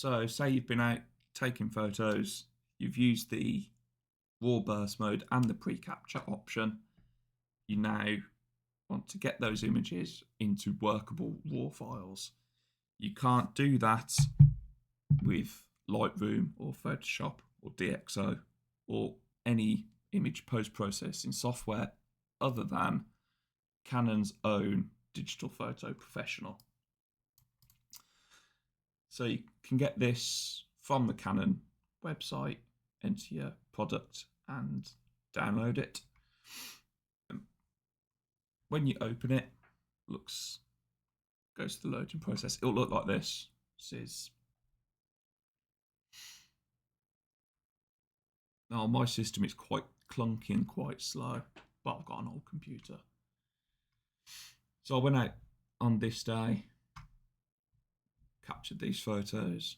So say you've been out taking photos, you've used the raw burst mode and the pre-capture option. You now want to get those images into workable raw files. You can't do that with Lightroom or Photoshop or DxO or any image post-processing software other than Canon's own Digital Photo Professional. So you can get this from the Canon website, enter your product and download it. When you open it, goes to the loading process. It'll look like this. Now my system is quite clunky and quite slow, but I've got an old computer. So I went out on this day, captured these photos.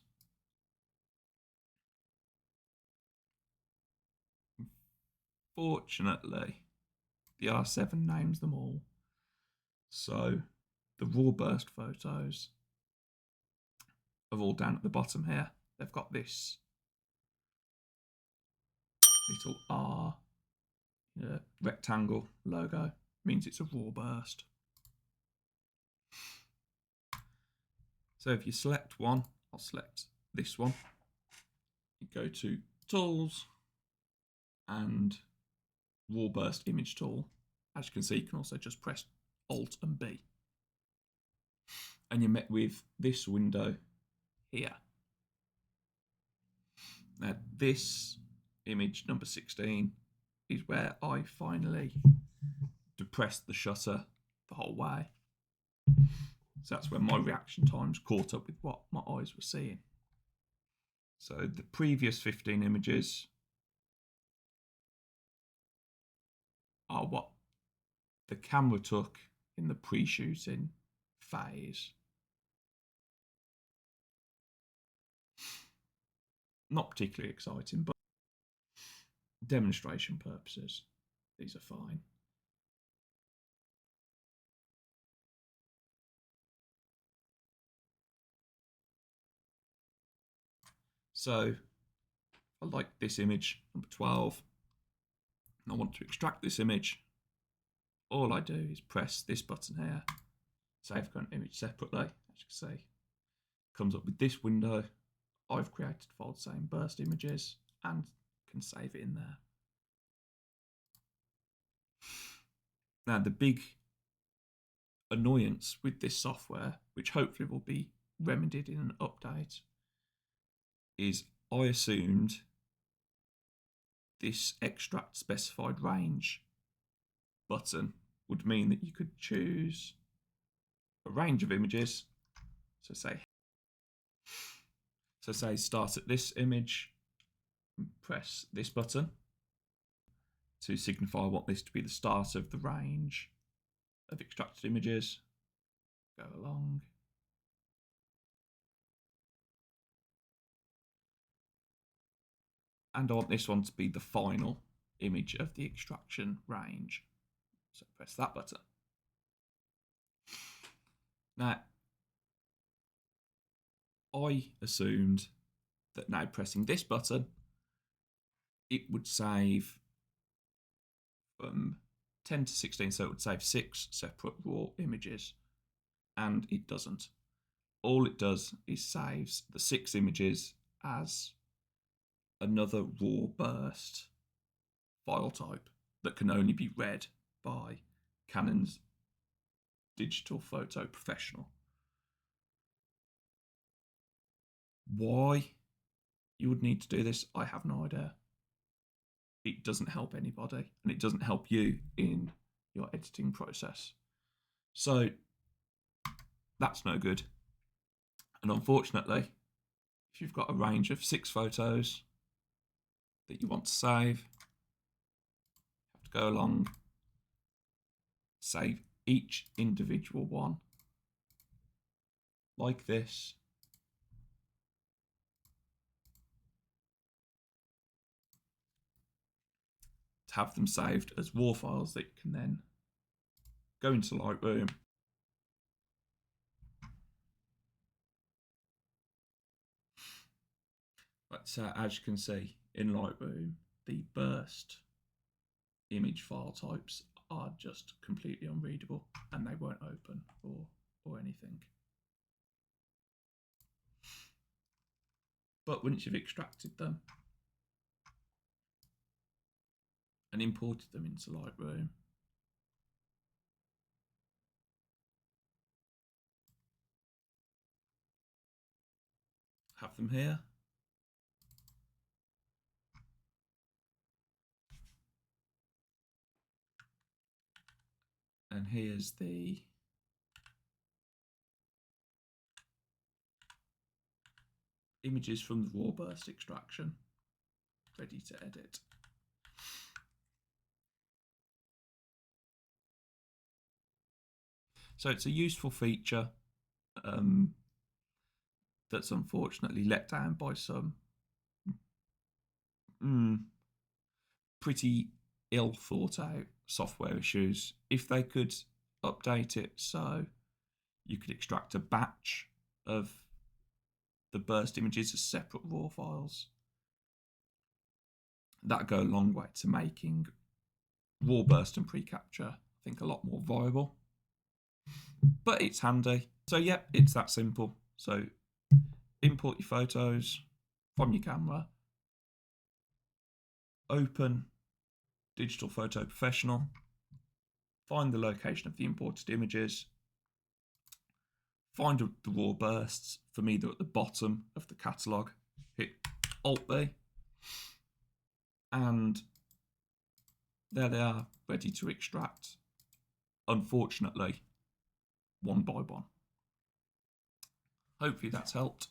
Fortunately, the R7 names them all. So the raw burst photos are all down at the bottom here. They've got this little R rectangle logo. Means it's a raw burst. So if you select one, I'll select this one. You go to Tools and Raw Burst Image Tool. As you can see, you can also just press Alt and B. And you're met with this window here. Now this image, number 16, is where I finally depressed the shutter the whole way. So that's where my reaction times caught up with what my eyes were seeing. So the previous 15 images are what the camera took in the pre-shooting phase. Not particularly exciting, but demonstration purposes, these are fine. So I like this image, number 12, and I want to extract this image. All I do is press this button here, save current image separately. As you can see, comes up with this window. I've created a file saying burst images and can save it in there. Now the big annoyance with this software, which hopefully will be remedied in an update, is I assumed this extract specified range button would mean that you could choose a range of images. So say start at this image and press this button to signify I want this to be the start of the range of extracted images. Go along. And I want this one to be the final image of the extraction range. So press that button. Now, I assumed that now pressing this button, it would save from 10 to 16, so it would save 6 separate raw images, and it doesn't. All it does is saves the 6 images as another raw burst file type that can only be read by Canon's Digital Photo Professional. Why you would need to do this, I have no idea. It doesn't help anybody, and it doesn't help you in your editing process. So that's no good. And unfortunately, if you've got a range of 6 photos that you want to save, you have to go along, save each individual one like this. To have them saved as raw files that you can then go into Lightroom, But as you can see in Lightroom, the burst image file types are just completely unreadable and they won't open or anything. But once you've extracted them and imported them into Lightroom, have them here. And here's the images from the raw burst extraction, ready to edit. So it's a useful feature that's unfortunately let down by some pretty ill thought out software issues. If they could update it so you could extract a batch of the burst images as separate raw files, that'd go a long way to making raw burst and precapture, I think, a lot more viable. But it's handy. So yeah, it's that simple. So import your photos from your camera, open Digital Photo Professional, find the location of the imported images, find the raw bursts. For me, they're at the bottom of the catalogue. Hit Alt-B, and there they are, ready to extract, unfortunately, one by one. Hopefully that's helped.